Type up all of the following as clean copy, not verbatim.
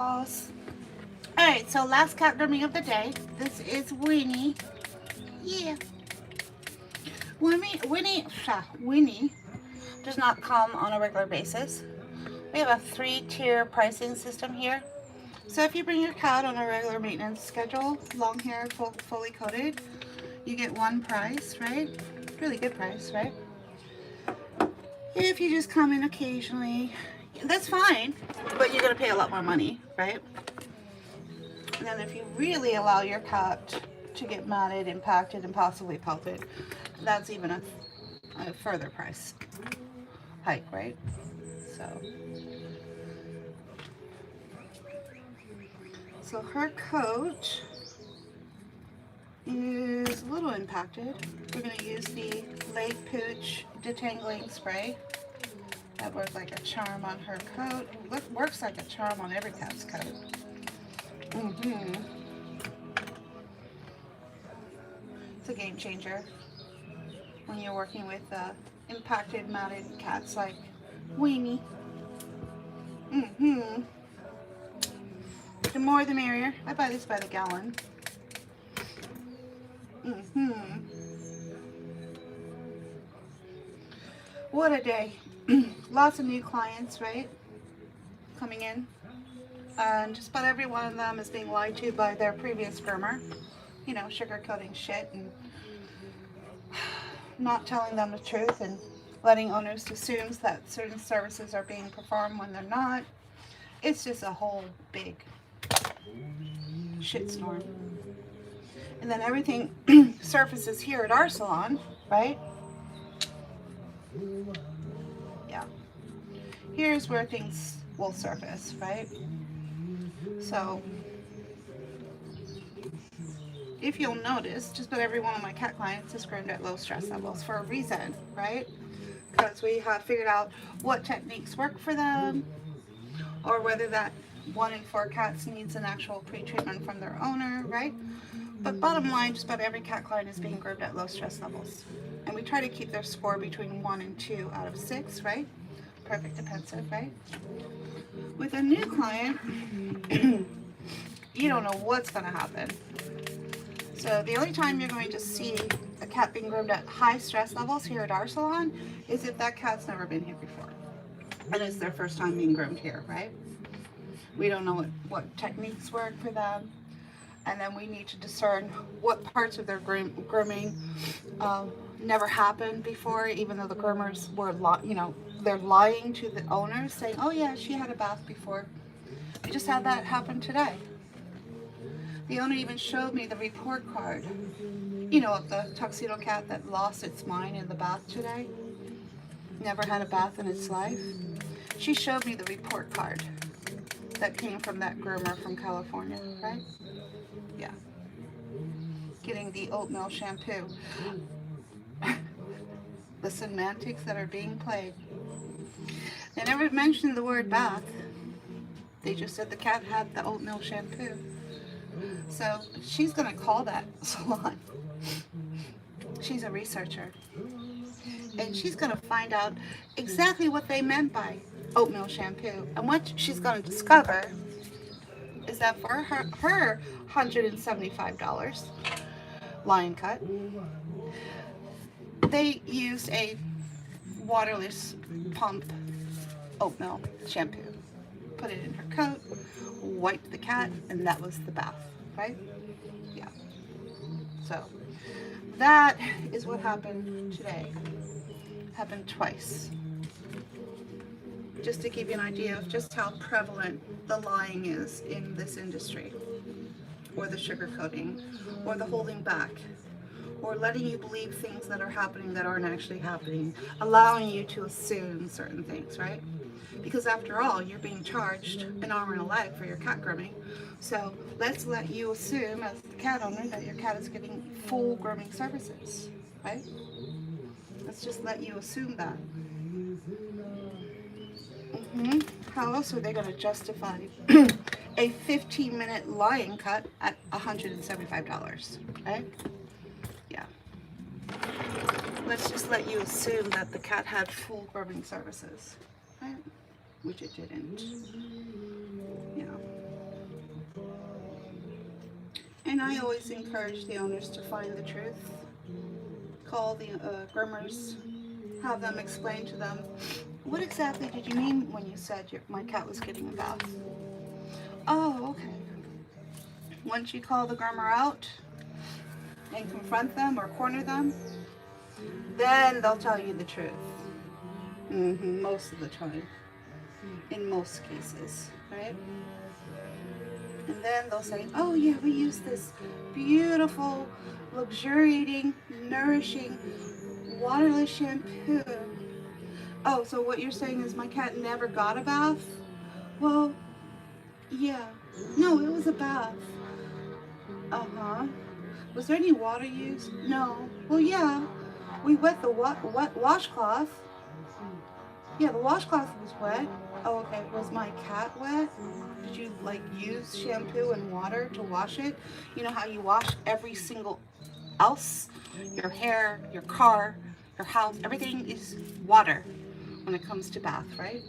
Alright, so last cat grooming of the day. This is Winnie. Yeah. Winnie does not come on a regular basis. We have a 3-tier pricing system here. So if you bring your cat on a regular maintenance schedule, long hair, fully coated, you get one price, right? Really good price, right? If you just come in occasionally, that's fine, but you're going to pay a lot more money, right? And then if you really allow your cat to get matted, impacted, and possibly pelted, that's even a further price hike, right? So, so her coat is a little impacted. We're going to use the Lake Pooch Detangling Spray. That works like a charm on her coat. Works like a charm on every cat's coat. It's a game changer when you're working with impacted, matted cats like Weenie. The more the merrier. I buy this by the gallon. What a day. Lots of new clients, right? Coming in. And just about every one of them is being lied to by their previous groomer. You know, sugarcoating shit and not telling them the truth and letting owners assume that certain services are being performed when they're not. It's just a whole big shitstorm. And then everything surfaces here at our salon, right? Yeah. Here's where things will surface, right? So, if you'll notice, just about every one of my cat clients is groomed at low stress levels for a reason, right? Because we have figured out what techniques work for them, or whether that 1 in 4 cats needs an actual pre-treatment from their owner, right? But bottom line, just about every cat client is being groomed at low stress levels. And we try to keep their score between 1 and 2 out of 6, right? Perfect defensive, right? With a new client, you don't know what's going to happen. So the only time you're going to see a cat being groomed at high stress levels here at our salon is if that cat's never been here before. And it's their first time being groomed here, right? We don't know what techniques work for them. And then we need to discern what parts of their grooming never happened before, even though the groomers were, they're lying to the owners saying, oh yeah, she had a bath before. We just had that happen today. The owner even showed me the report card, of the tuxedo cat that lost its mind in the bath today. Never had a bath in its life. She showed me the report card that came from that groomer from California, right? Yeah. Getting the oatmeal shampoo. The semantics that are being played. They never mentioned the word bath. They just said the cat had the oatmeal shampoo. So she's going to call that salon. She's a researcher. And she's going to find out exactly what they meant by oatmeal shampoo. And what she's going to discover is that for her $175 line cut, they used a waterless pump oatmeal shampoo. Put it in her coat, wiped the cat, and that was the bath, right? Yeah. So that is what happened today. Happened twice. Just to give you an idea of just how prevalent the lying is in this industry, or the sugarcoating, or the holding back, or letting you believe things that are happening that aren't actually happening, allowing you to assume certain things, right? Because after all, you're being charged an arm and a leg for your cat grooming. So let's let you assume, as the cat owner, that your cat is getting full grooming services, right? Let's just let you assume that. How else are they going to justify a 15-minute lying cut at $175, right? Yeah. Let's just let you assume that the cat had full grooming services, right? Which it didn't. Yeah. And I always encourage the owners to find the truth. Call the groomers, have them explain to them, what exactly did you mean when you said my cat was getting a bath? Oh, okay. Once you call the groomer out and confront them or corner them, then they'll tell you the truth. Most of the time. In most cases, right? And then they'll say, oh yeah, we use this beautiful, luxuriating, nourishing, waterless shampoo. Oh, so what you're saying is my cat never got a bath? Well, yeah. No, it was a bath. Uh-huh. Was there any water used? No. Well, yeah. We wet the wet washcloth. Yeah, the washcloth was wet. Oh, okay. Was my cat wet? Did you, like, use shampoo and water to wash it? You know how you wash every single else? Your hair, your car, your house, everything is water when it comes to bath, right?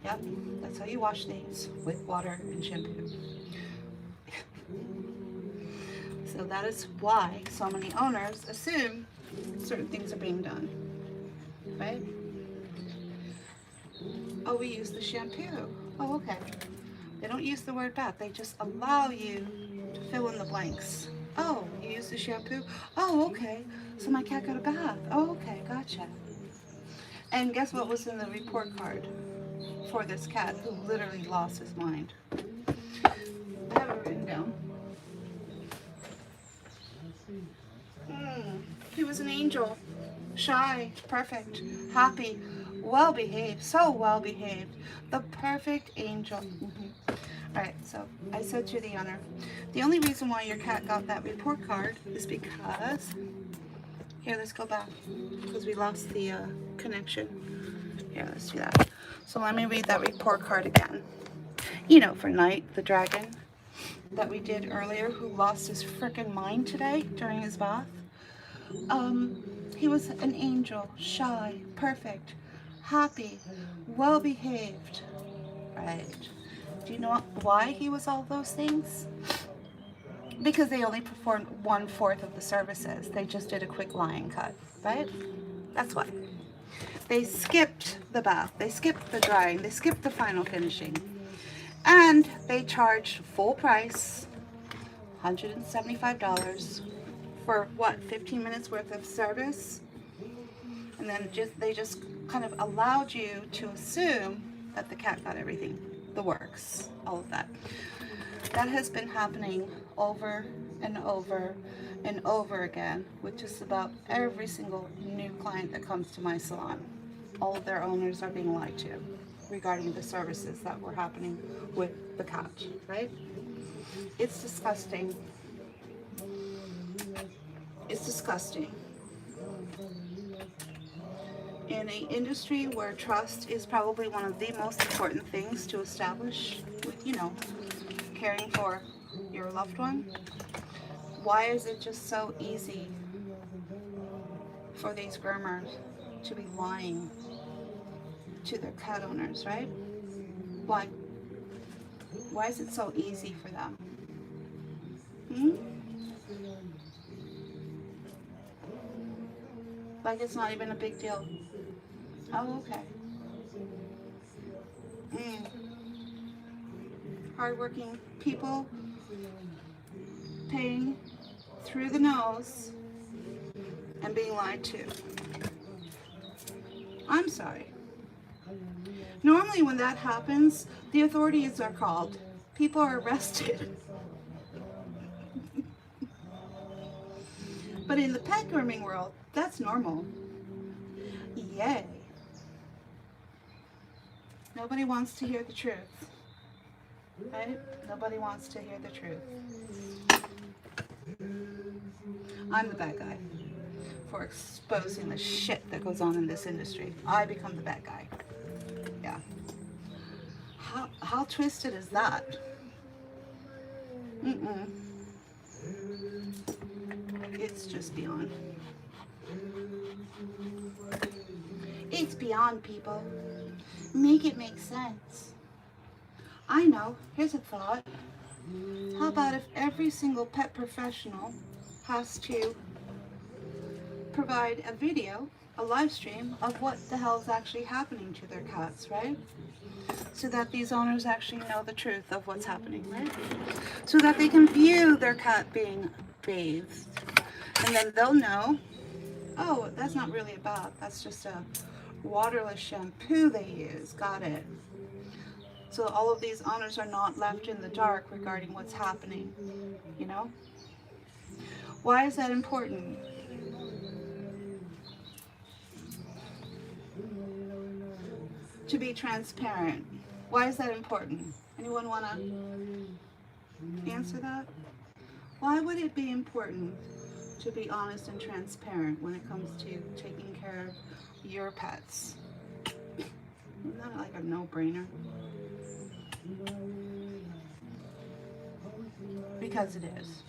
Yep, that's how you wash things, with water and shampoo. So that is why so many owners assume certain things are being done, right? Oh, we use the shampoo. Oh, okay. They don't use the word bath. They just allow you to fill in the blanks. Oh, you use the shampoo? Oh, okay. So my cat got a bath. Oh, okay. Gotcha. And guess what was in the report card for this cat who literally lost his mind? I have it written down. He was an angel. Shy, perfect, happy, well behaved, so well behaved. The perfect angel. Alright, so I said to the owner, the only reason why your cat got that report card is because, here, let's go back, because we lost the connection. Here, let's do that. So let me read that report card again. You know, for Knight, the dragon that we did earlier, who lost his frickin' mind today during his bath. He was an angel, shy, perfect, happy, well behaved. Right. Do you know why he was all those things? Because they only performed 1/4 of the services. They just did a quick line cut, right? That's why. They skipped the bath, they skipped the drying, they skipped the final finishing. And they charged full price, $175 for what, 15 minutes worth of service? And then they just kind of allowed you to assume that the cat got everything, the works, all of that. That has been happening over and over and over again with just about every single new client that comes to my salon. All of their owners are being lied to regarding the services that were happening with the cat, right? It's disgusting. It's disgusting. In an industry where trust is probably one of the most important things to establish with, you know, caring for your loved one, why is it just so easy for these groomers to be lying to their cat owners, right? Why? Why is it so easy for them? Like it's not even a big deal. Oh, okay. Hardworking people paying through the nose and being lied to. I'm sorry. Normally when that happens, the authorities are called. People are arrested. But in the pet grooming world, that's normal. Yay. Nobody wants to hear the truth. Right? Nobody wants to hear the truth. I'm the bad guy for exposing the shit that goes on in this industry. I become the bad guy. Yeah. How twisted is that? It's just beyond. It's beyond, people. Make it make sense. I know. Here's a thought. How about if every single pet professional has to provide a video, a live stream of what the hell is actually happening to their cats, right? So that these owners actually know the truth of what's happening, right? So that they can view their cat being bathed. And then they'll know, oh, that's not really a bath, that's just a waterless shampoo they use. Got it. So all of these owners are not left in the dark regarding what's happening, you know? Why is that important? To be transparent. Why is that important? Anyone want to answer that? Why would it be important to be honest and transparent when it comes to taking care of your pets? Isn't that like a no-brainer? Because it is.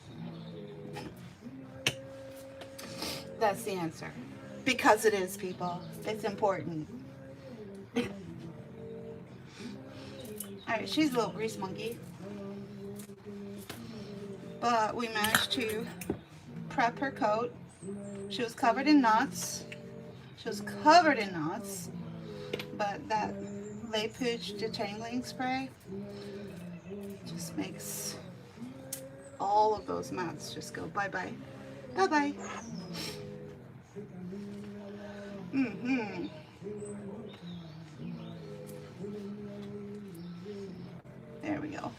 That's the answer. Because it is, people. It's important. Alright, she's a little grease monkey. But we managed to prep her coat. She was covered in knots. But that lay pooch detangling spray just makes all of those mats just go bye-bye. Bye-bye. There we go.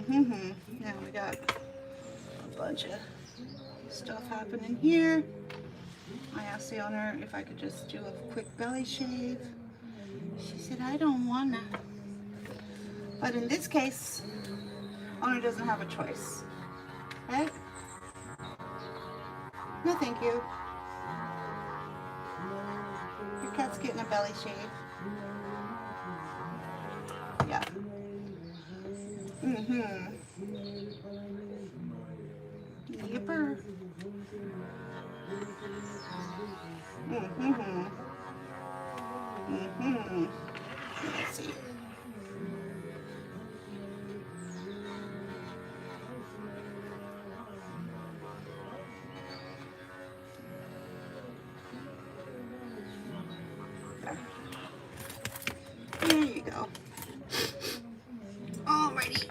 Now we got a bunch of stuff happening here. I asked the owner if I could just do a quick belly shave. She said, I don't wanna. But in this case, owner doesn't have a choice, right? No, thank you. Your cat's getting a belly shave. Yeah. Yipper. Let's see. There you go. Alrighty.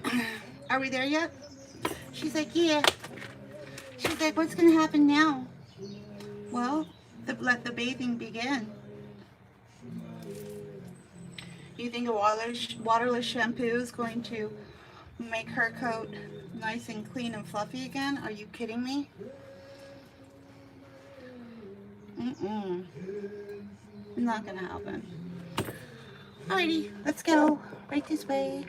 Are we there yet? She's like, yeah. She's like, what's going to happen now? Well, let the bathing begin. You think a waterless shampoo is going to make her coat nice and clean and fluffy again? Are you kidding me? Not going to happen. Alrighty, let's go. Right this way.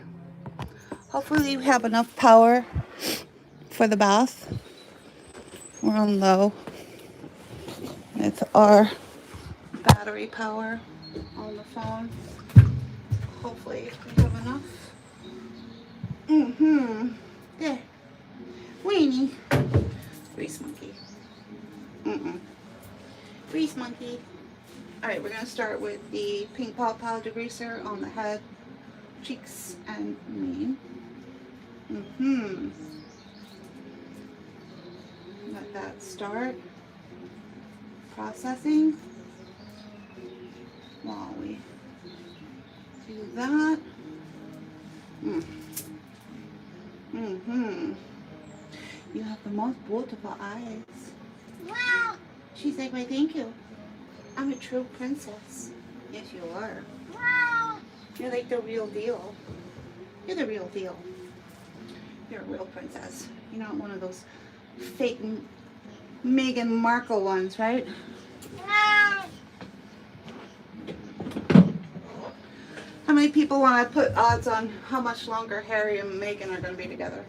Hopefully we have enough power for the bath. We're on low. It's our battery power on the phone. Hopefully we have enough. There. Weenie. Grease monkey. Grease monkey. Alright, we're going to start with the pink paw powder degreaser on the head, cheeks, and mane. Let that start processing while we do that. You have the most beautiful eyes. Wow. She's like, why, thank you. I'm a true princess. Yes, you are. Wow. You're like the real deal. You're the real deal. You're a real princess. You're not one of those fake Meghan Markle ones, right? Wow. How many people want to put odds on how much longer Harry and Meghan are going to be together?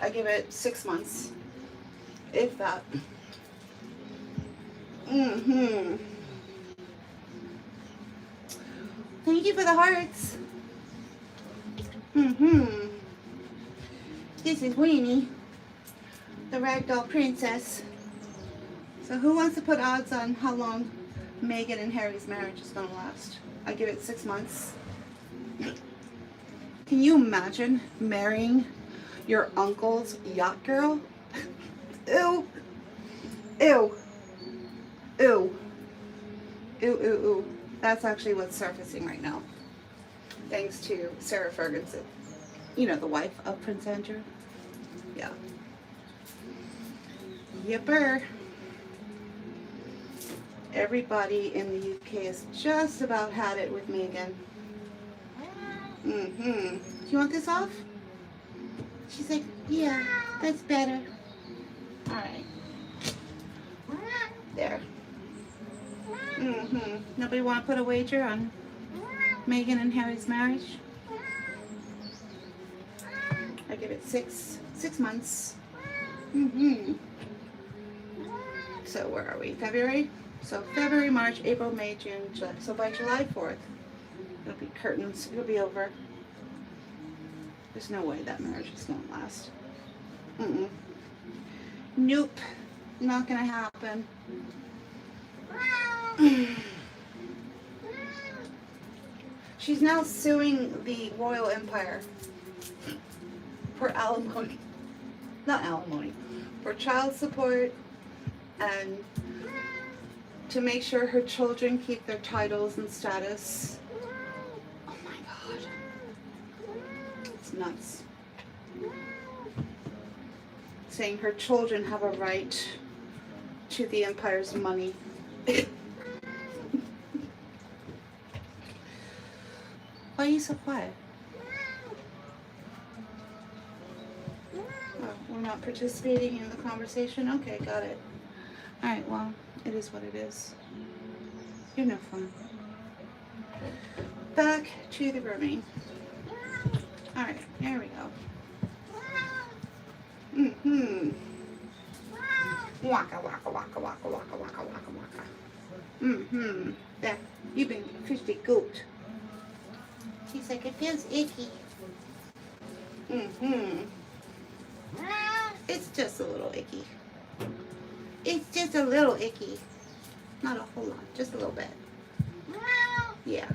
I give it 6 months, if that. Thank you for the hearts. This is Weenie, the ragdoll princess. So who wants to put odds on how long Meghan and Harry's marriage is going to last? I give it 6 months. Can you imagine marrying your uncle's yacht girl? Ew. Ew. Ew. Ew, ew, ew. That's actually what's surfacing right now. Thanks to Sarah Ferguson. You know, the wife of Prince Andrew. Yeah. Yipper. Everybody in the UK has just about had it with Meghan. Do you want this off? She's like, yeah, that's better. Alright. There. Nobody want to put a wager on Meghan and Harry's marriage? I give it six months. So where are we? February? So February, March, April, May, June, July. So by July 4th, it'll be curtains. It'll be over. There's no way that marriage is going to last. Nope. Not going to happen. She's now suing the royal empire for alimony. Not alimony. For child support and to make sure her children keep their titles and status. Oh my God. It's nuts. Saying her children have a right to the empire's money. Why are you so quiet? Oh, we're not participating in the conversation? Okay, got it. Alright, well, it is what it is. You're no fun. Back to the grooming. Alright, there we go. Waka, waka, waka, waka, waka, waka, waka, waka. There. You've been officially gooped. She's like, it feels icky. It's just a little icky. It's just a little icky. Not a whole lot, just a little bit. Yeah.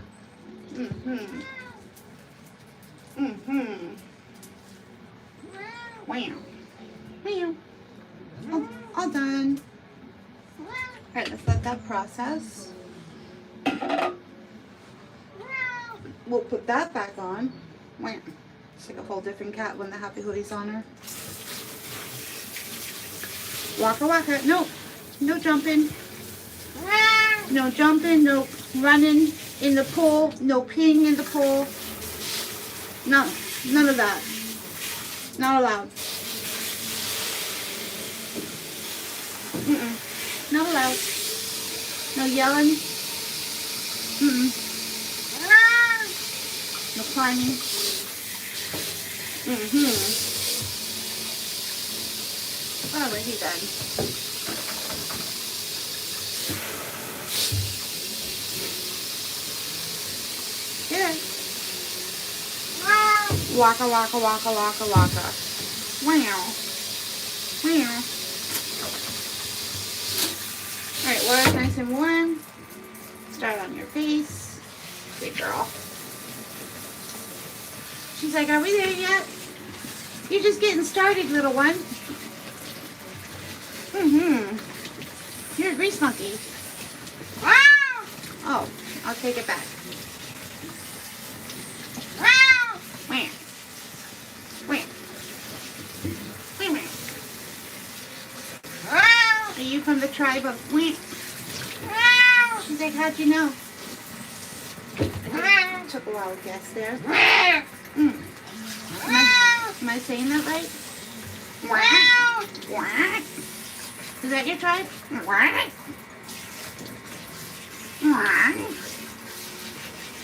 Wow. Wow. All done. Alright, let's let that process. We'll put that back on. Wow. It's like a whole different cat when the happy hoodie's on her. Waka waka. No. No jumping. No jumping. No running in the pool. No peeing in the pool. No. None of that. Not allowed. Not allowed. No yelling. No climbing. Alrighty then. Here. Waka waka waka waka waka. Wow. Wow. Alright, water's nice and warm. Start on your face. Good girl. She's like, are we there yet? You're just getting started, little one. You're a grease monkey. Oh, I'll take it back. Are you from the tribe of She's like, how'd you know? Took a wild guess there. Am I saying that right? Is that your tribe?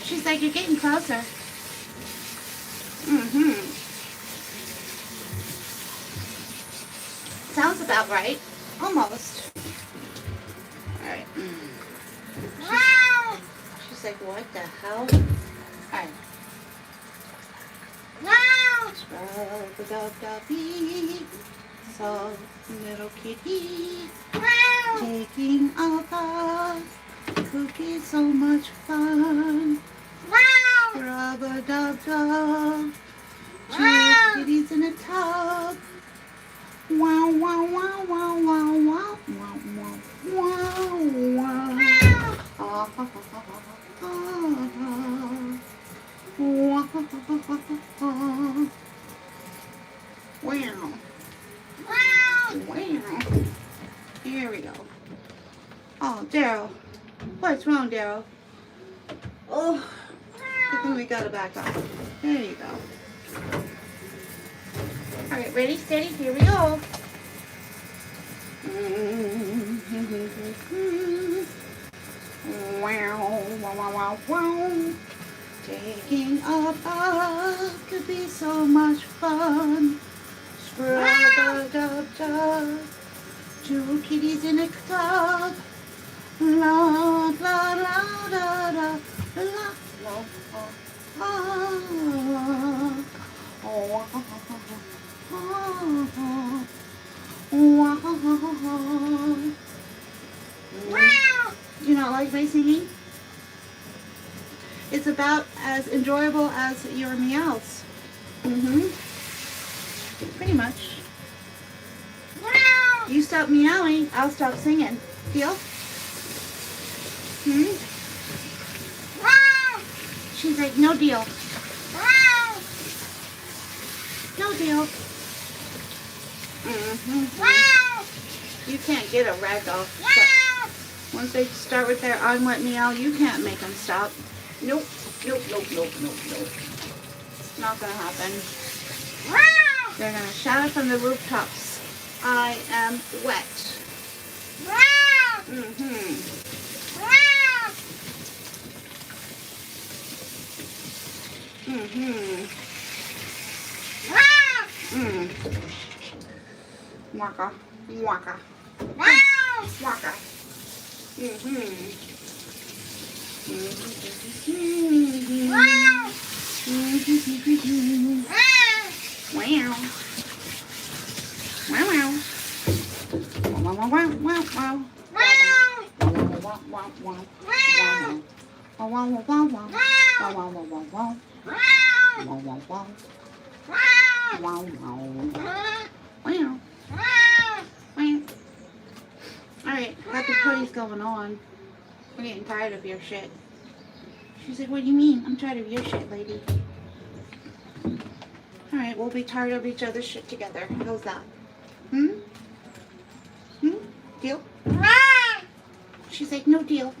She's like, you're getting closer. Sounds about right. Almost. Alright. She's like, what the hell? Alright. Scrub-a-dub-dub-bee, soft little kitty, taking a bath, cookie so much fun. Scrub-a-dub-dub, kitties in a tub. Wow, wow, wow, wow, wow, wow, wow, wow, wow, wow. Ah, ha, ha, ha, ha, ha, ha. Wow, ha, ha, ha, ha, ha. Wow. Wow. Here we go. Oh, Daryl. What's wrong, Daryl? Oh, I think we gotta back up. There you go. All right, ready, steady, here we go. Wow, wow, wow, wow, wow. Taking a bath could be so much fun. Scrub-a-dub-dub. 2 kitties in a tub. La, la, la, la, la, la, la, Do you not like my singing? It's about as enjoyable as your meows. Pretty much. You stop meowing, I'll stop singing. Deal? She's like, no deal. No deal. You can't get a ragdoll. Once they start with their on wet meow, you can't make them stop. Nope. Nope, nope, nope, nope, nope. It's not gonna happen. They're gonna shout it from the rooftops. I am wet. Waka, waka, waka. Wow. Wow, wow. Wow, wow, wow, wow, wow. Wow, wow, wow, wow. Wow, wow, wow, wow, wow. Wow, wow, wow, wow, wow. Wow, wow, wow. Wow, wow. Wow. Wow. Alright, happy putty's going on. We're getting tired of your shit. She's like, what do you mean? I'm tired of your shit, lady. Alright, we'll be tired of each other's shit together. How's that? Deal? She's like, no deal.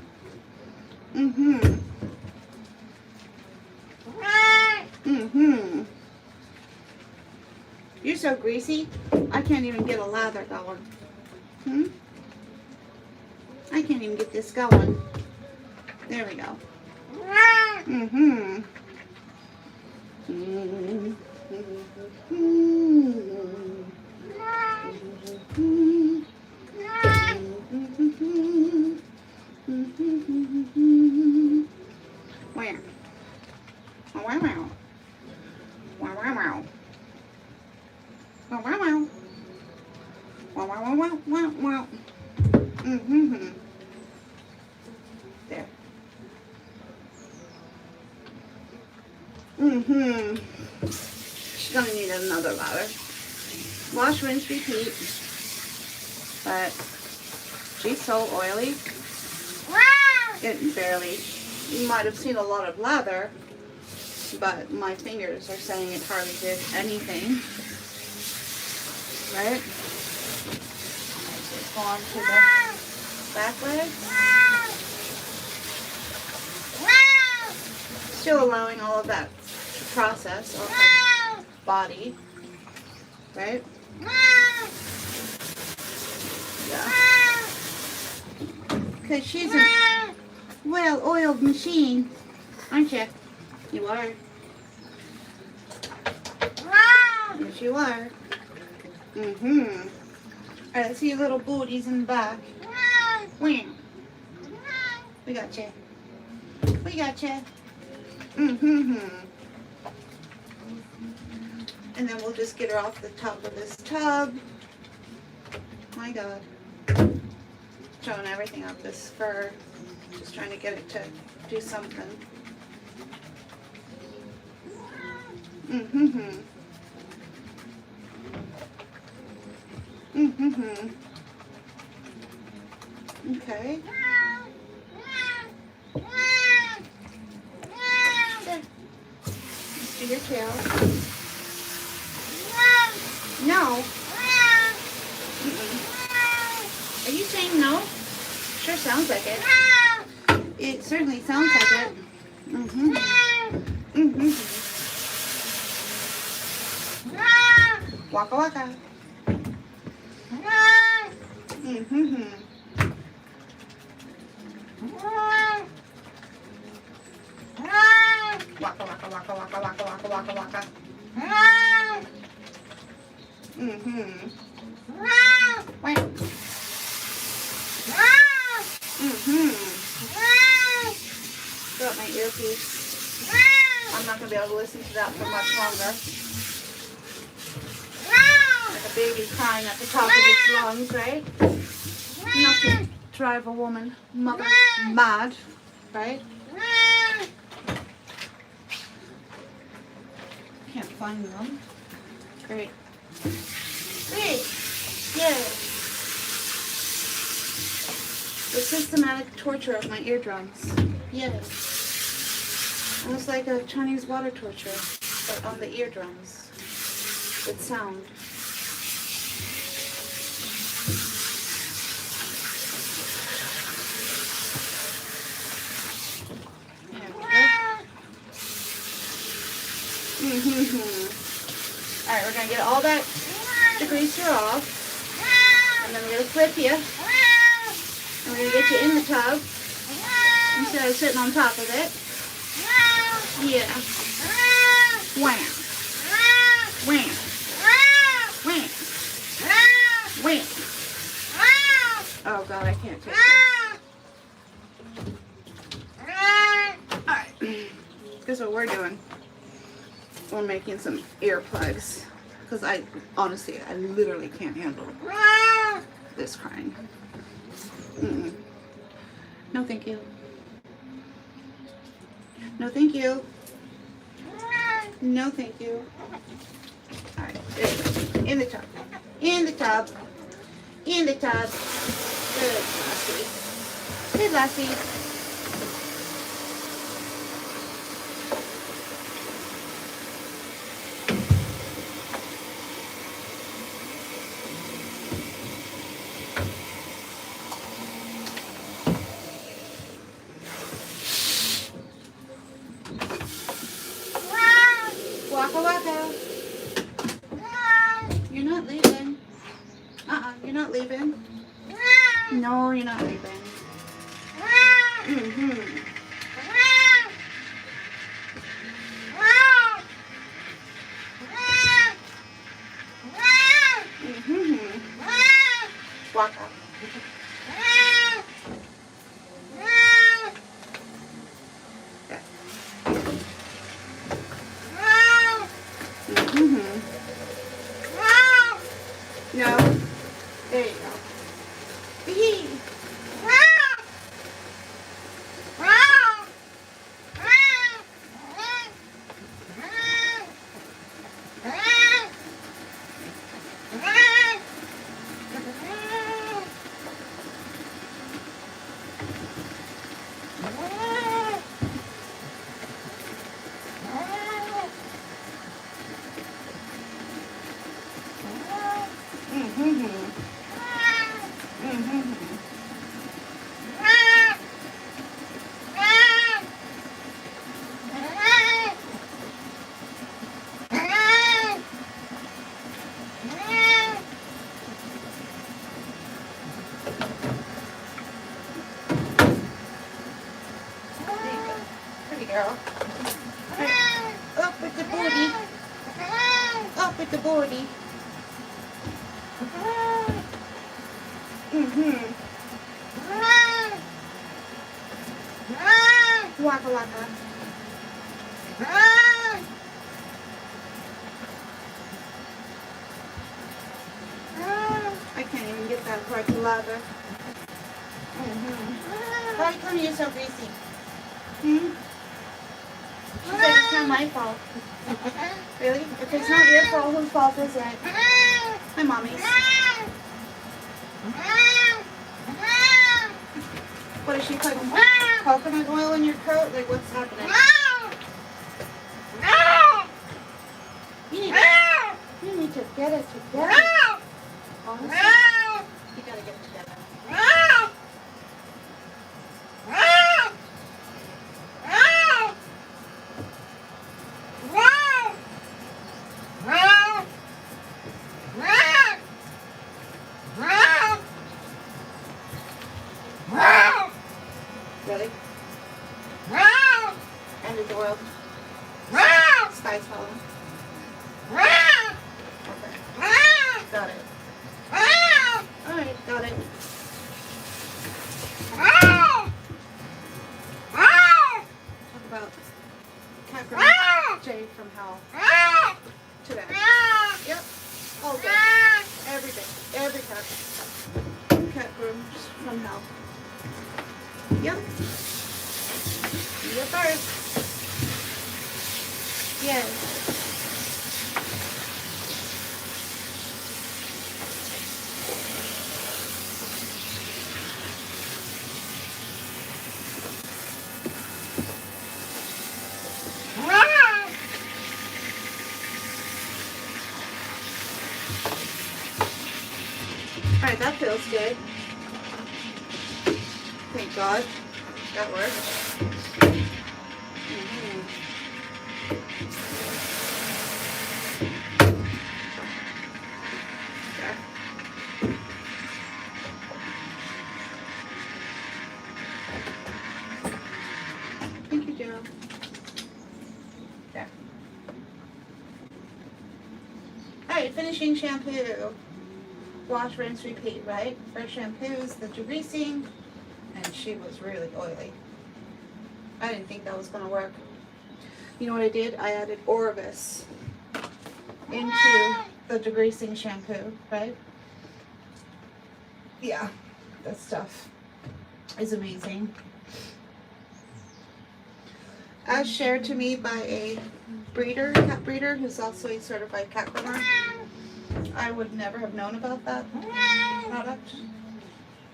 You're so greasy, I can't even get a lather going. I can't even get this going. There we go. Where? Wow, wow. Wow, wow, wow. Wow, wow, wow. Wow, wow, wow, wow, wow. There. She's gonna need another lather. Wash, rinse, repeat. But she's so oily. It barely. You might have seen a lot of lather, but my fingers are saying it hardly did anything. Right? Let's go on to the back legs. Still allowing all of that to process on the body. Right? Yeah. Because she's a well-oiled machine, aren't you? You are. Yes, you are. Alright, let's see your little booties in the back. Wham. We got you. We got you. And then we'll just get her off the top of this tub. My God. Showing everything off this fur. Just trying to get it to do something. Mm-hmm. Okay. There. Let's do your tail. No. Mm-mm. Are you saying no? Sure sounds like it. It certainly sounds like it. Mm-hmm. Mm-hmm. Waka waka. Mm-hmm. Waka waka waka waka waka waka waka waka. Mm-hmm. Mm-hmm. Throw out my earpiece. I'm not going to be able to listen to that for much longer. Like a baby crying at the top of its lungs, right? Not to drive a woman mad, right? Can't find them. Great. Great. Yay. The systematic torture of my eardrums. Yay. Almost like a Chinese water torture, but on the eardrums. With sound. There we go. Alright, we're going to get all that degreaser off. And then we're going to flip you. And we're going to get you in the tub. Instead of sitting on top of it. Yeah. Wham. Wham. Wham. Wham. Oh God, I can't take this. Alright. Guess what we're doing? We're making some earplugs. Because I literally can't handle this crying. Mm-mm. No, thank you. No, thank you. No, thank you. Alright, there you go. In the tub. In the tub. In the tub. Good, Lassie. Good, Lassie. Waka waka. You're not leaving. You're not leaving. No, you're not leaving. Mm-hmm. Mm-hmm. Waka. No. There you go. Bee. Girl. Right. Up with the booty. Up with the booty. Mm-hmm. Waka waka. I can't even get that part to lather. Mm-hmm. Why come you're so greasy? Hmm? She's like, it's not my fault. Really? If it's not your fault, whose fault is it? My mommy's. What is she putting? Coconut oil in your coat? Like, what's happening? You need to get it together. Honestly, you gotta get it together. Ready? And the oil. Sky's falling. Okay. Got it. Alright, got it. Talk about cat groom Jay from hell today. Yep. All day. Every day. Every cat. Cat groom from hell. Yep. You first. Yes. Alright, that feels good. Thank God. That worked. Okay. Thank you, Joe. Okay. Alright, finishing shampoo. Wash, rinse, repeat, right? First shampoo is the degreasing, and she was really oily. I didn't think that was going to work. You know what I did? I added Orvis into the degreasing shampoo, right? Yeah, that stuff is amazing. As shared to me by a breeder, cat breeder, who's also a certified cat groomer. I would never have known about that product,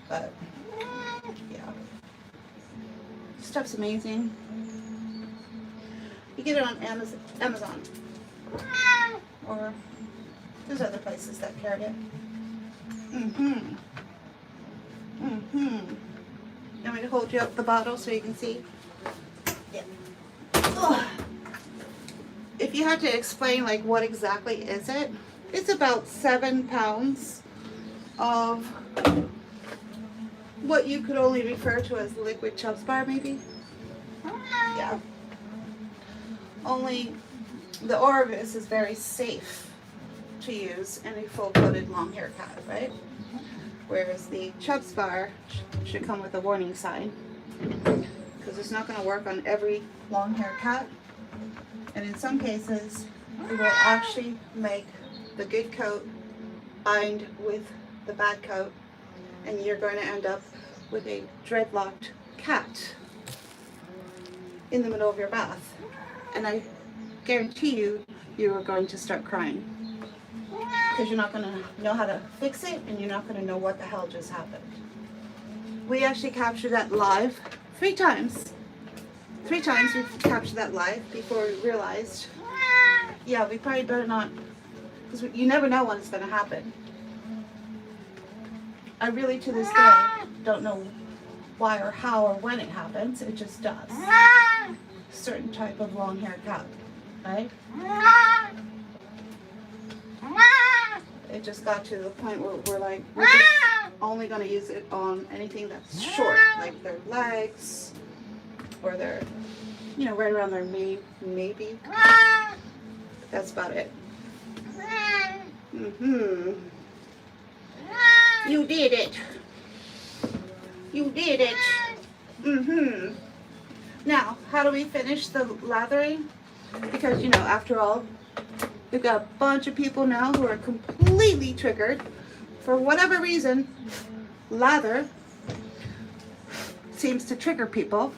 but yeah, stuff's amazing. You get it on Amazon, or there's other places that carry it. You want me to hold you up the bottle so you can see? Yeah. Ugh. If you had to explain like what exactly is it, it's about 7 pounds of what you could only refer to as liquid Chubb's bar, maybe. Yeah. Only the Orvis is very safe to use in a full-coated long-hair cat, right? Whereas the Chubb's bar should come with a warning sign, because it's not going to work on every long-hair cat, and in some cases it will actually make the good coat bind with the bad coat, and you're going to end up with a dreadlocked cat in the middle of your bath. And I guarantee you, you are going to start crying, because you're not going to know how to fix it, and you're not going to know what the hell just happened. We actually captured that live 3 times. 3 times we captured that live before we realized, yeah, we probably better not, because you never know when it's going to happen. I really, to this day, don't know why or how or when it happens. It just does. Certain type of long hair cat, right? It just got to the point where we're like, we're just only going to use it on anything that's short, like their legs, or their, you know, right around their maybe. That's about it. You did it. You did it. Now, how do we finish the lathering? Because, you know, after all, we've got a bunch of people now who are completely triggered. For whatever reason, lather seems to trigger people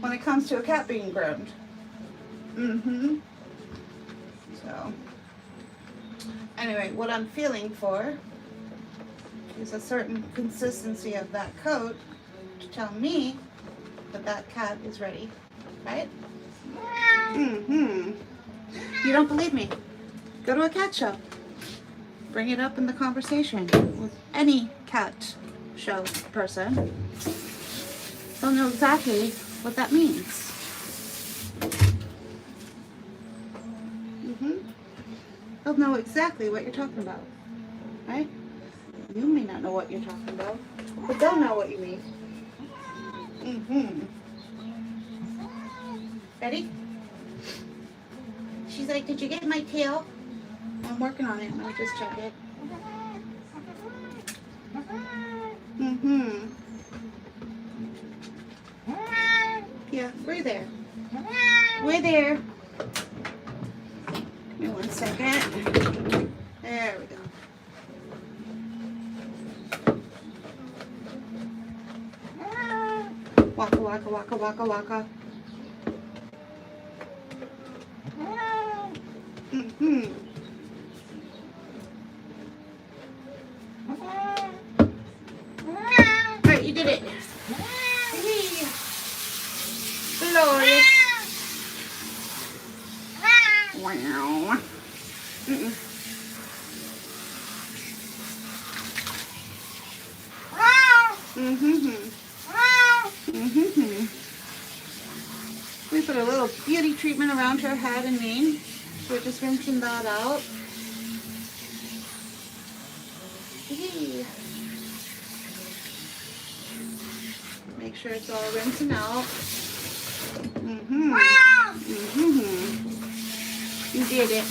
when it comes to a cat being groomed. So, anyway, what I'm feeling for There's a certain consistency of that coat to tell me that that cat is ready, right? Mm-hmm. You don't believe me? Go to a cat show. Bring it up in the conversation with any cat show person. They'll know exactly what that means. They'll know exactly what you're talking about, right? You may not know what you're talking about, but they'll know what you mean. Ready? She's like, did you get my tail? I'm working on it. I'll just check it. Yeah, we're there. We're there. Give me 1 second. There we go. Waka, waka, waka, waka, waka. Alright, you did it. Glorious. Wow. We put a little beauty treatment around her head and mane. We're just rinsing that out. Make sure it's all rinsing out. You did it.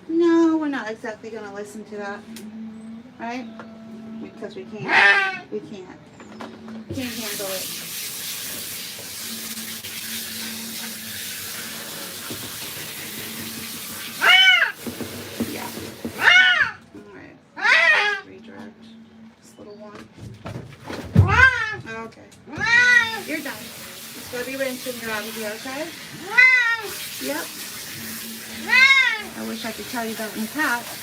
No, we're not exactly going to listen to that. Right? Because we can't. We can't. Can't handle it. Yeah. Alright. Redirect this little one. Okay. You're done. It's going to be rinsed when you're out of here, okay? Yep. I wish I could tell you that in the past.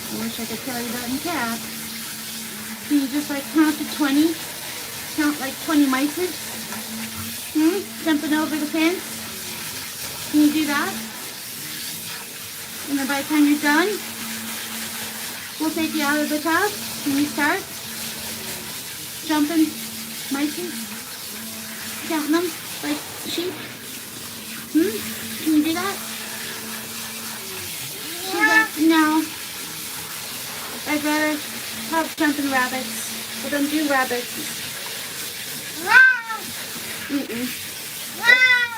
I wish I could tell you that in cat. Can you just like count to 20? Count like 20 mices? Jumping over the fence? Can you do that? And then by the time you're done, we'll take you out of the tub. Can you start jumping mices? Counting them like sheep? Can you do that? No. I'd rather have jumping rabbits. Well, then do rabbits.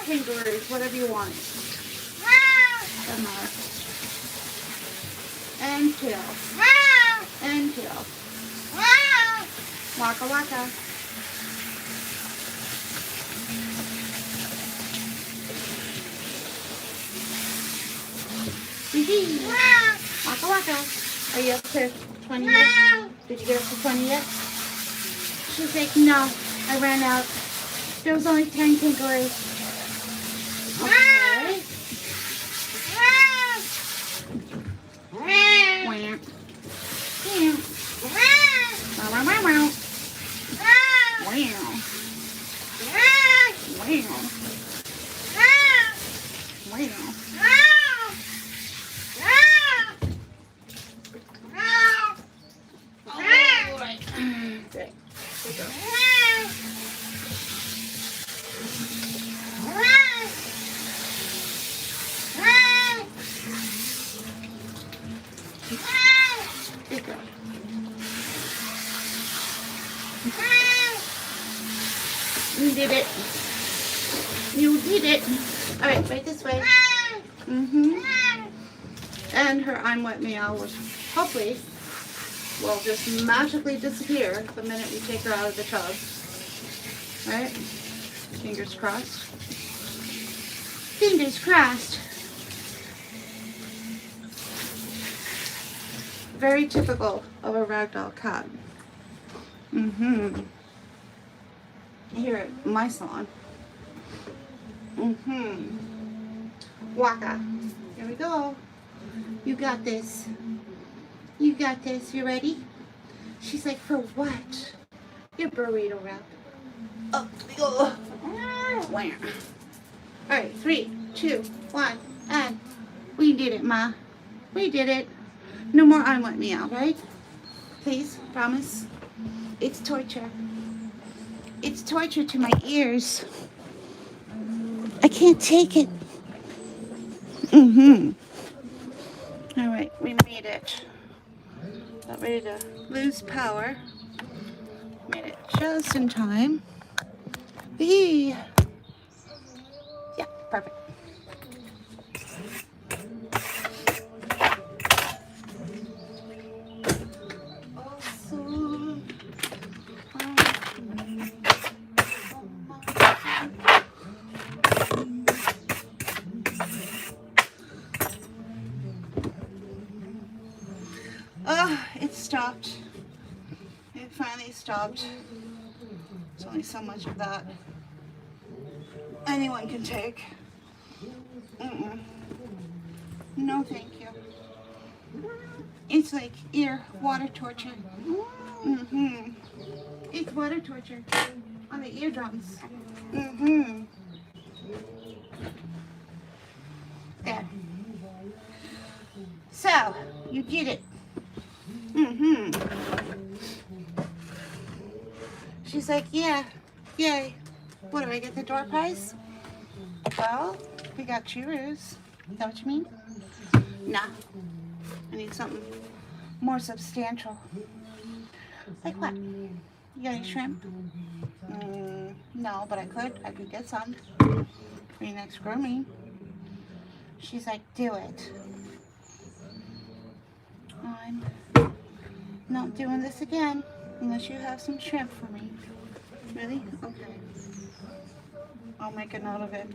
Kangaroos, whatever you want. Doesn't matter. And kill. And kill. Waka waka. Waka waka. Are you up to 20 yet? Did you get up to 20 yet? She's like, no, I ran out. There was only 10 kangaroos. Okay. You did it. You did it. All right, right this way. And her I'm wet meow will hopefully will just magically disappear the minute we take her out of the tub. Right? Fingers crossed. Fingers crossed. Very typical of a ragdoll cat. Here at my salon. Waka. Here we go. You got this. You got this. You ready? She's like, for what? Your burrito wrap. Up we go. Wham. Alright, 3, 2, 1, and we did it, Ma. We did it. No more I want me out, right? Please, promise. It's torture. It's torture to my ears. I can't take it. Alright, we made it. Got ready to lose power. Made it just in time. Whee! Yeah, perfect. Awesome. Oh, it stopped. It finally stopped. There's only so much of that anyone can take. No, thank you. It's like ear water torture. It's water torture on the eardrums. There. So, you did it. She's like, yeah, yay. What, do I get the door prize? Well, we got churros. Is that what you mean? Nah. I need something more substantial. Like what? You got any shrimp? No, but I could get some for your next grooming. She's like, do it. I'm not doing this again unless you have some shrimp for me. Really? Okay. I'll make a note of it.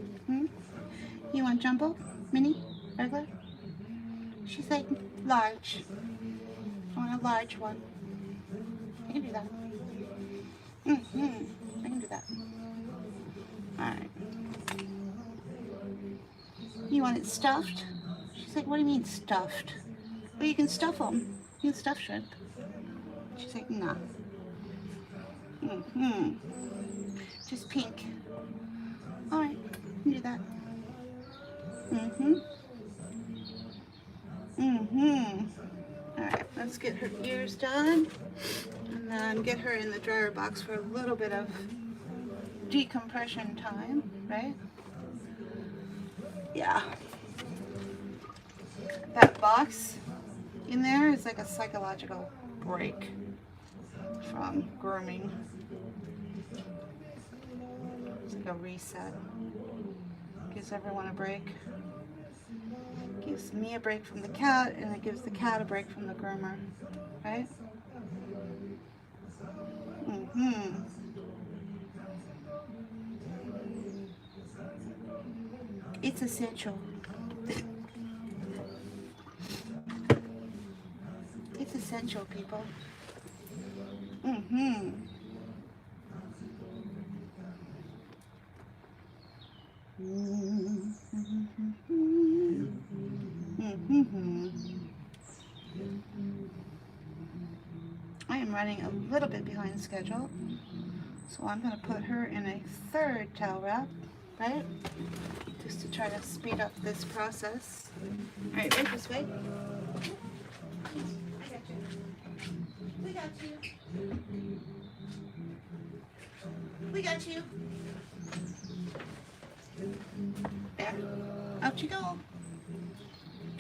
You want jumbo? Mini? Regular? She's like, large. I want a large one. I can do that. I can do that. Alright. You want it stuffed? She's like, what do you mean stuffed? Well, you can stuff them. You can stuff shrimp. She's like, nah. Just pink. Alright, you can do that. Alright, let's get her ears done. And then get her in the dryer box for a little bit of decompression time, right? Yeah. That box in there is like a psychological break from grooming. It's like a reset. Gives everyone a break. Gives me a break from the cat, and it gives the cat a break from the groomer, right? It's essential. It's essential, people. I am running a little bit behind schedule, so I'm going to put her in a third towel wrap, right? Just to try to speed up this process. Alright, right this way. I got you. We got you. We got you. There. Out you go.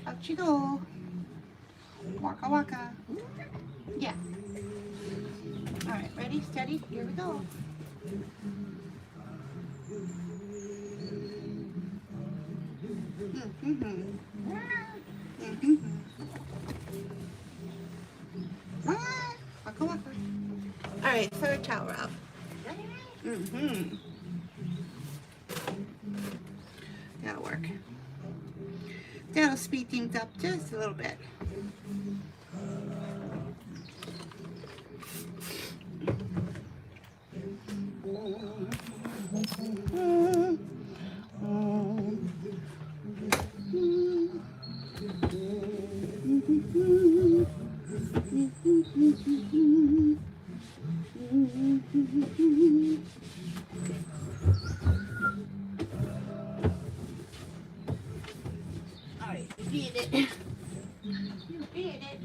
Out you go. Waka waka. Yeah. Alright, ready, steady, here we go. Waka waka. Alright, third towel wrap. That'll work. That'll speed things up just a little bit. Alright, you beat it. You beat it.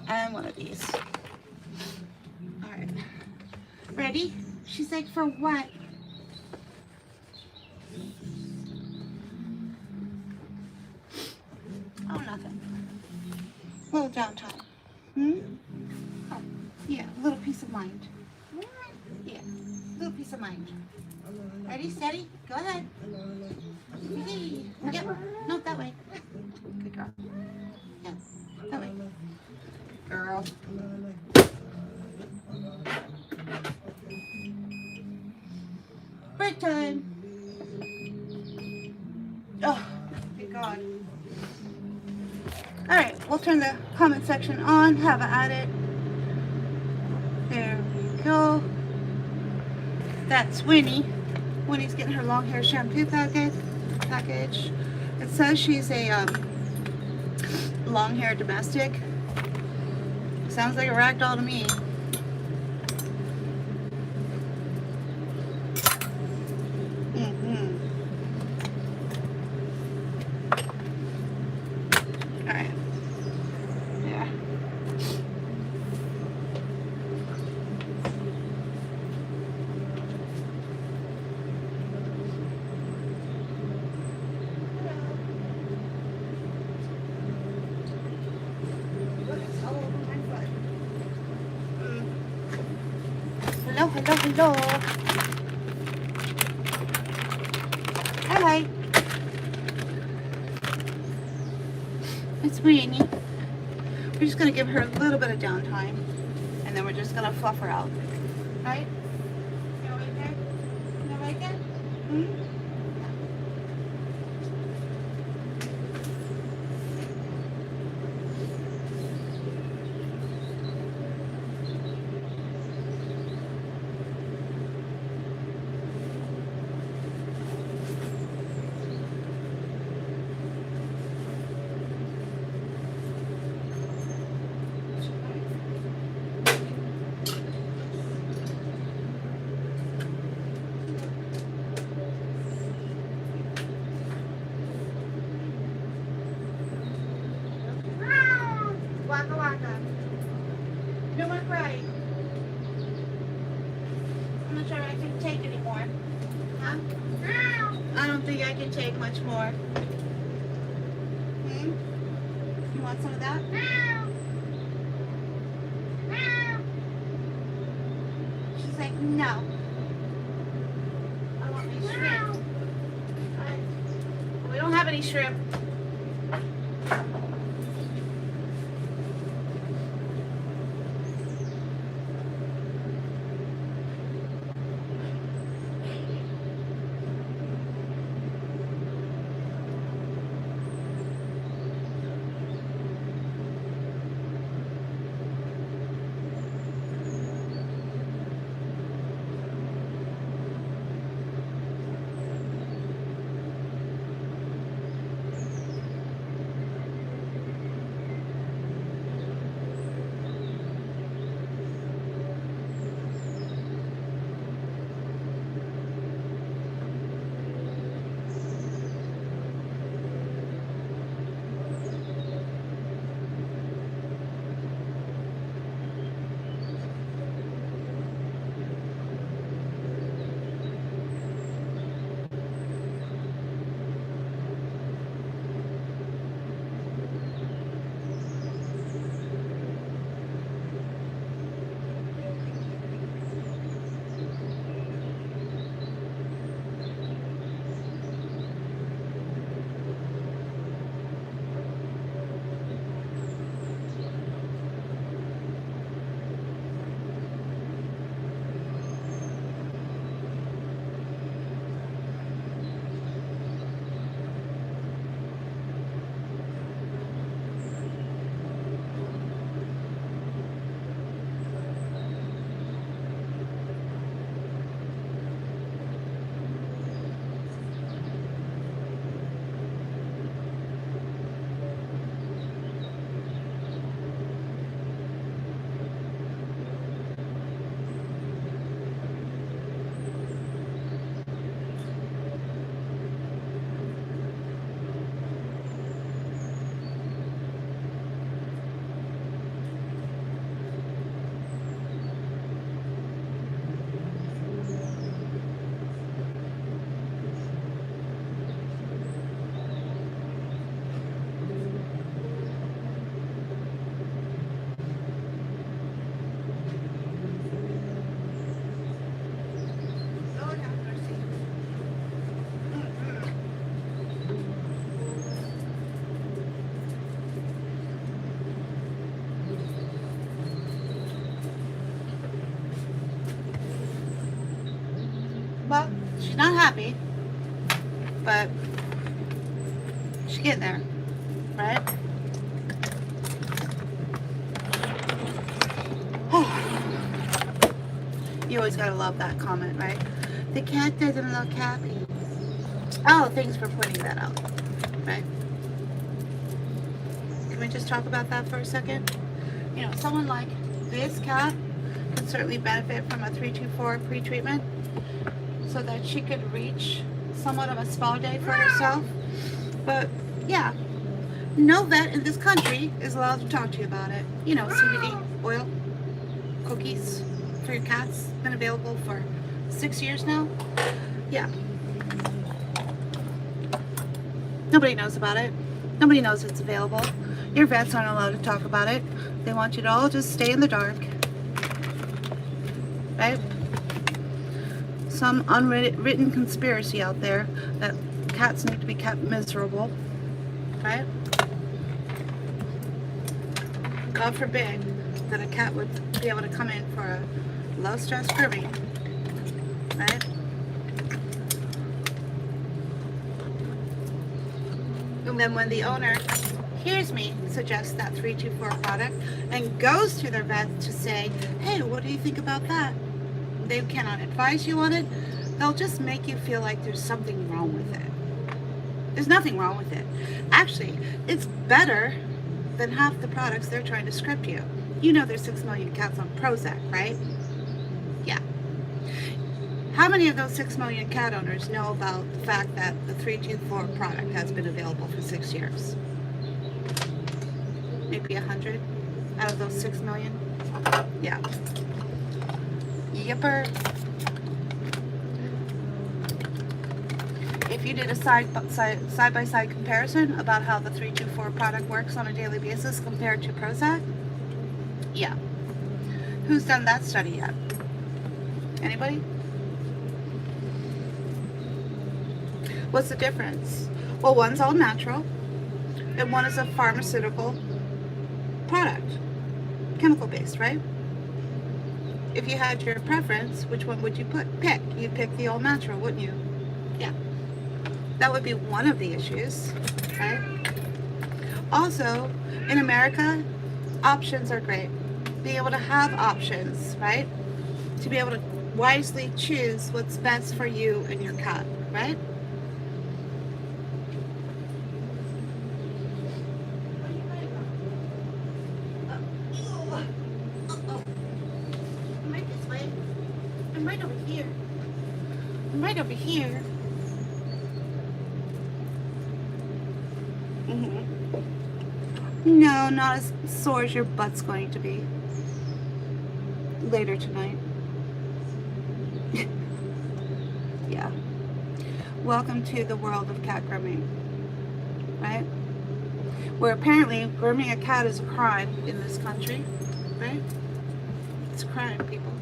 And one of these. Alright. Ready? She's like, for what? Oh, nothing. A little downtime. Oh, yeah, a little peace of mind. Yeah, a little peace of mind. Ready, steady, go ahead. Yay. Yep, no, that way. Good girl. Yeah, that way. Girl. Break time. Oh, thank God. Alright, we'll turn the comment section on, have at it. There we go. That's Winnie. Winnie's getting her long hair shampoo package. It says she's a long hair domestic. Sounds like a ragdoll to me. Alright. Yeah. Hello, hello, hello. Hi. It's Winnie. We're just going to give her a little bit of downtime, and then we're just going to fluff her out. Right? You like it? You like it? Waka waka. No more crying. I'm not sure I can take anymore. Huh? I don't think I can take much more. You want some of that? She's like, no. I want my shrimp. We don't have any shrimp. happy, but she's getting there, right? You always gotta love that comment, right? The cat doesn't look happy. Oh, thanks for pointing that out, right? Can we just talk about that for a second? You know, someone like this cat can certainly benefit from a 324 pre-treatment so that she could reach somewhat of a spa day for herself. But yeah, no vet in this country is allowed to talk to you about it. You know, CBD, oil, cookies for your cats, been available for 6 years now. Yeah. Nobody knows about it. Nobody knows it's available. Your vets aren't allowed to talk about it. They want you to all just stay in the dark. Right? Some unwritten conspiracy out there that cats need to be kept miserable. Right? God forbid that a cat would be able to come in for a low stress grooming. Right? And then when the owner hears me suggest that 324 product and goes to their vet to say, hey, what do you think about that? They cannot advise you on it. They'll just make you feel like there's something wrong with it. There's nothing wrong with it. Actually, it's better than half the products they're trying to script you. You know there's 6 million cats on Prozac, right? Yeah. How many of those 6 million cat owners know about the fact that the 324 product has been available for 6 years? Maybe 100 out of those 6 million? Yeah. Yipper. If you did a side-by-side comparison about how the 324 product works on a daily basis compared to Prozac, yeah. Who's done that study yet? Anybody? What's the difference? Well, one's all natural, and one is a pharmaceutical product, chemical-based, right? If you had your preference, which one would you pick? You'd pick the all natural, wouldn't you? Yeah. That would be one of the issues, right? Also, in America, options are great. Being able to have options, right? To be able to wisely choose what's best for you and your cat, right? I'm right this way. I'm right over here. I'm right over here. No, not as sore as your butt's going to be later tonight. Yeah. Welcome to the world of cat grooming, right? Where apparently grooming a cat is a crime in this country, right? It's a crime, people.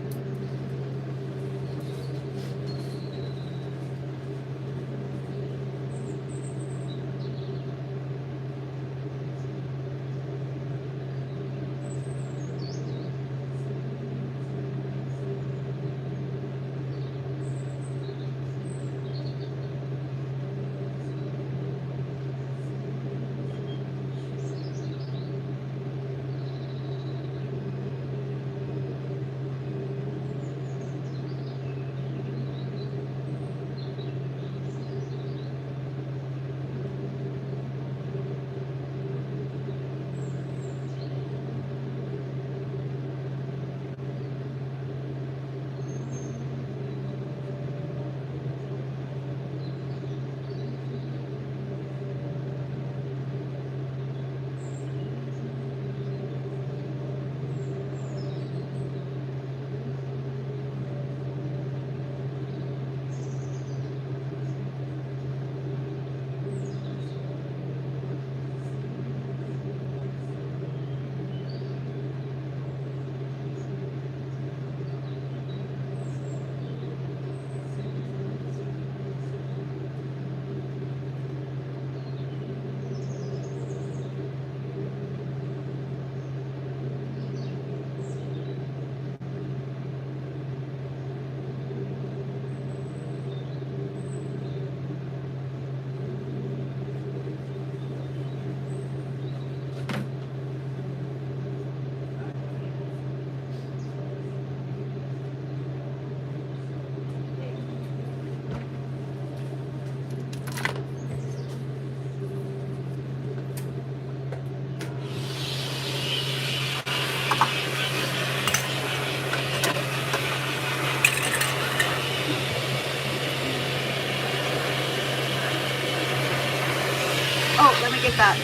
Oh, let me get that.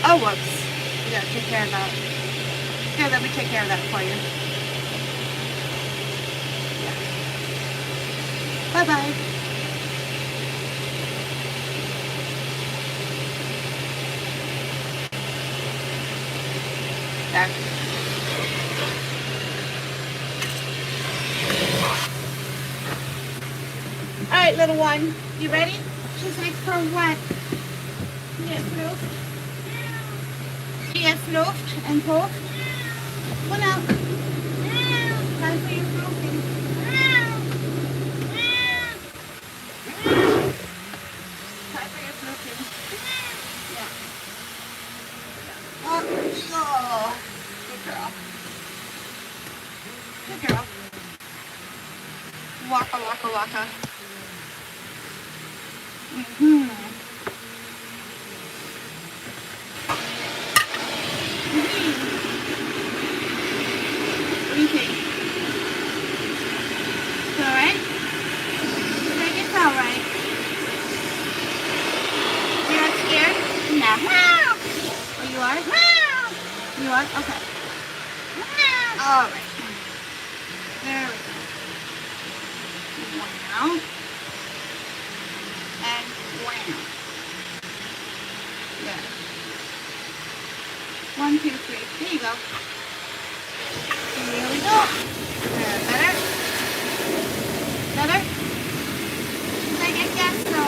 Oh, whoops. We gotta take care of that. Here, let me take care of that for you. Yeah. Bye-bye. There. Alright, little one. You ready? She's like, for what? Get fluffed. Get fluffed and puffed. Come out. Time for your fluffing. Time for your fluffing. Yeah. Oh, good girl. Good girl. Waka, waka, waka. Mm-hmm. What do you think? It's alright? I think it's alright. You're not scared? No. Oh, you are? You are? Okay. Alright. There we go. Wow. And wow. Yeah. 1, 2, 3. There you go. Here we go. Better? Better? I guess so.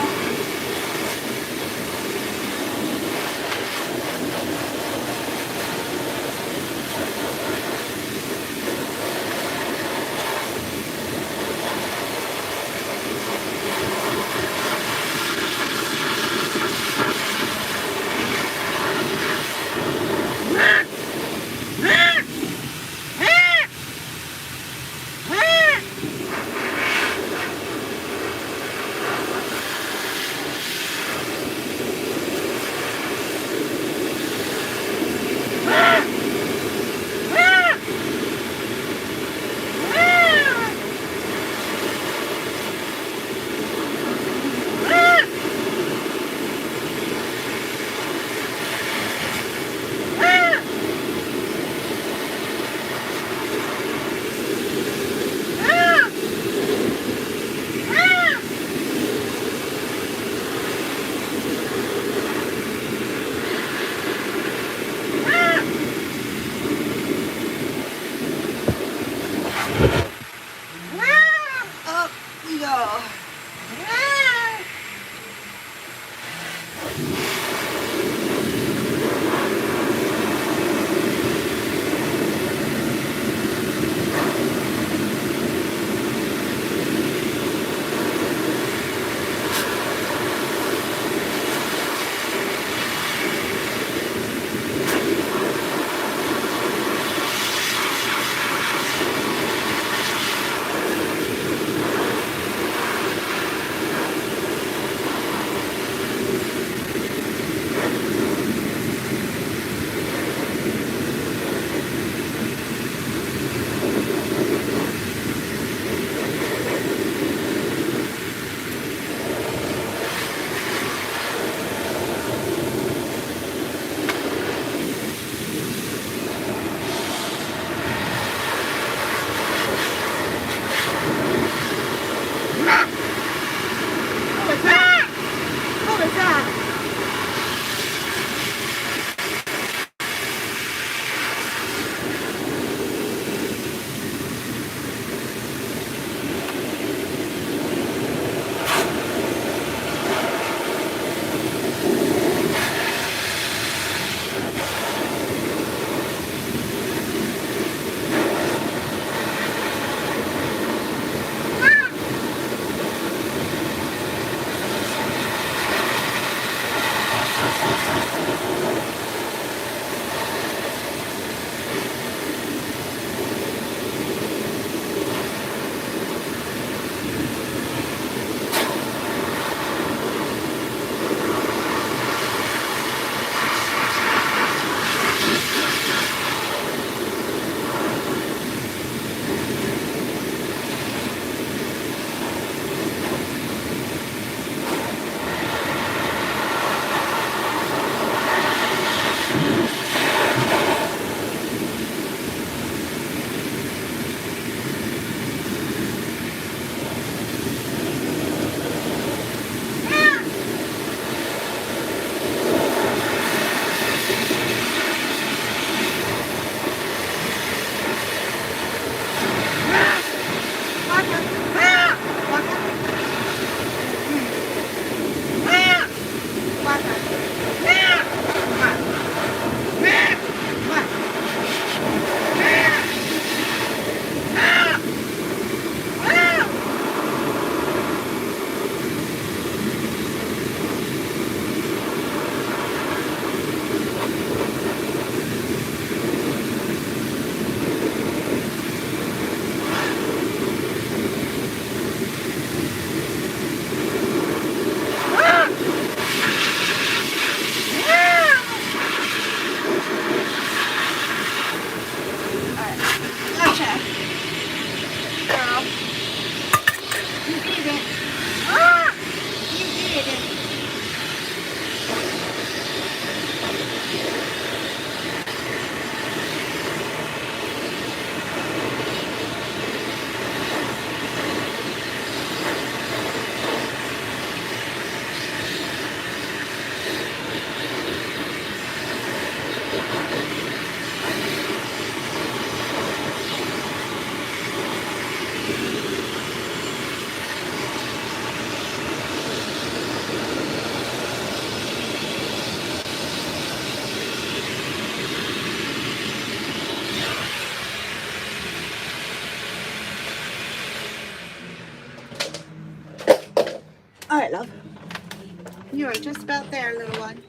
You are just about there, little one.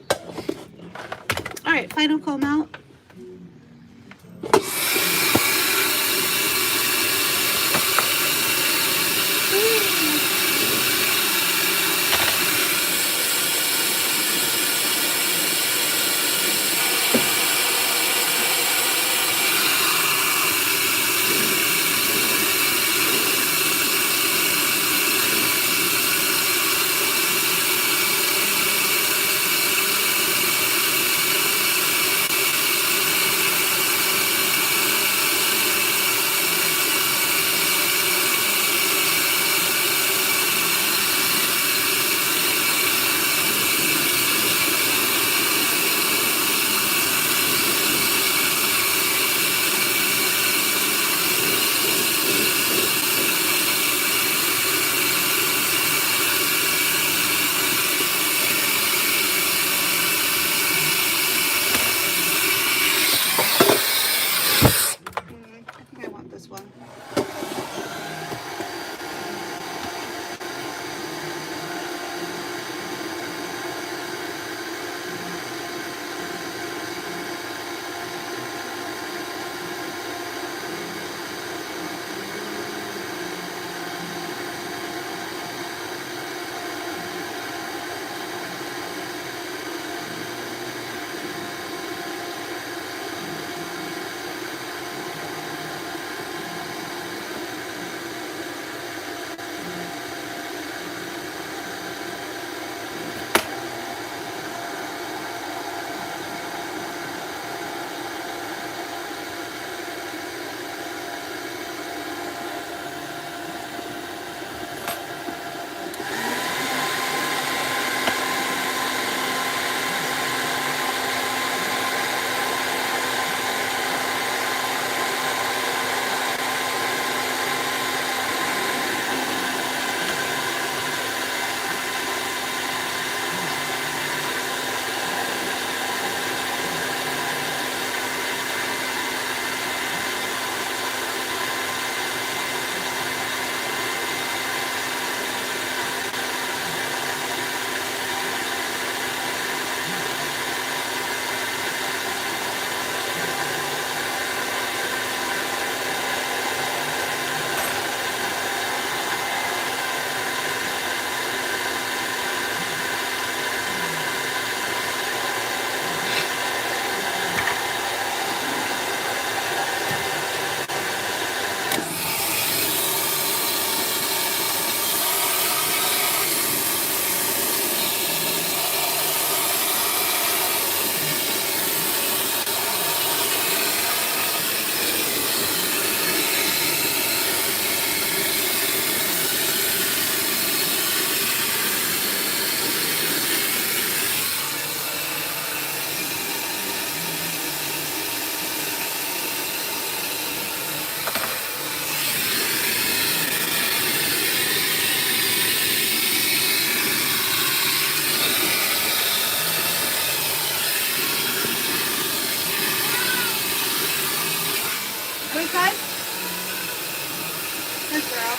All right, final comb out. I think I want this one. Which side? This girl.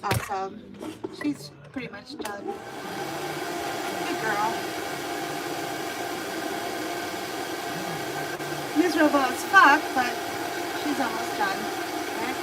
Awesome. She's pretty much done. Good girl. Miserable as fuck, but she's almost done. Okay?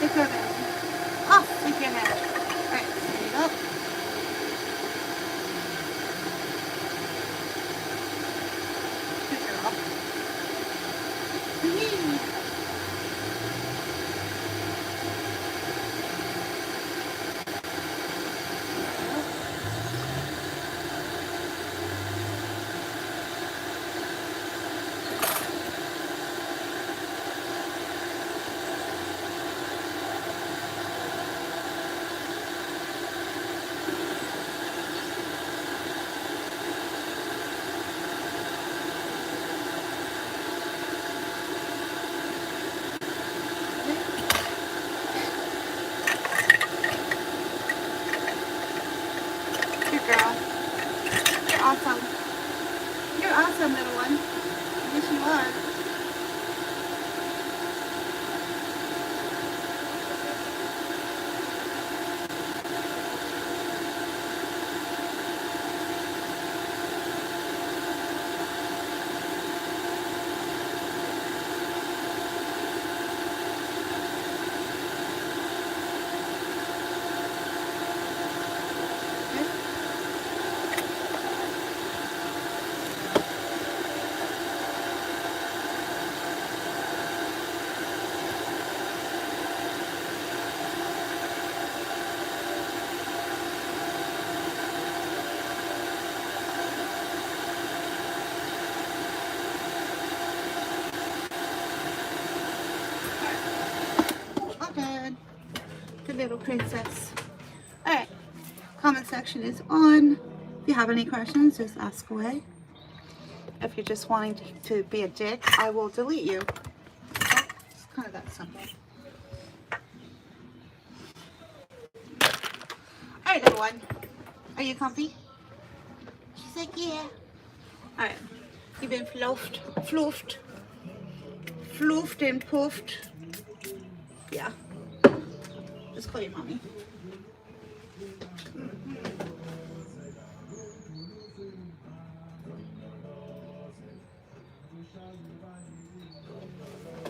Take care of it. Off with your head. Alright, there you go. Good girl. Whee! Girl. You're awesome. You're awesome, little one. Yes, you are. Good. Good little princess. Alright. Comment section is on. If you have any questions, just ask away. If you're just wanting to be a dick, I will delete you. Okay? It's kind of that simple. Alright, little one. Are you comfy? She's like, yeah. Alright. You've been floofed and poofed. Yeah. Just call your mommy.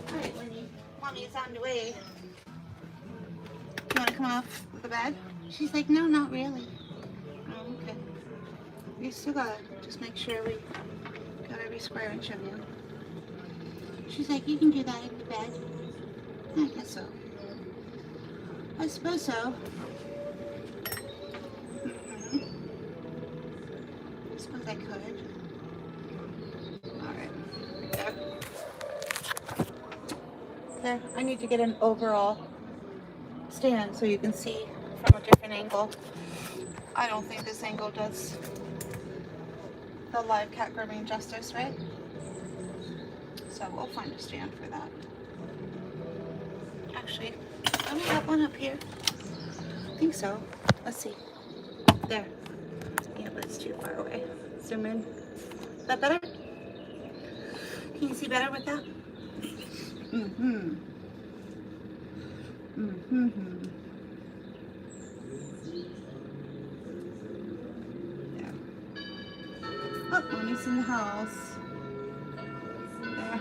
Alright, Winnie. Mommy is on the way. You want to come off the bed? She's like, no, not really. Oh, okay. We still gotta just make sure we got every square inch of you. She's like, you can do that in the bed. I guess so. I suppose so. I suppose I could. Alright. There. There. I need to get an overall stand so you can see from a different angle. I don't think this angle does the live cat grooming justice, right? So we'll find a stand for that. Actually, don't we have one up here? I think so. Let's see. There. Yeah, but it's too far away. Zoom in. Is that better? Can you see better with that? Mm-hmm. Mm-hmm. There. Oh, Mommy's in the house. There.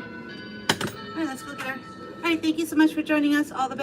Alright, let's go get her. Alright, thank you so much for joining us. All the best.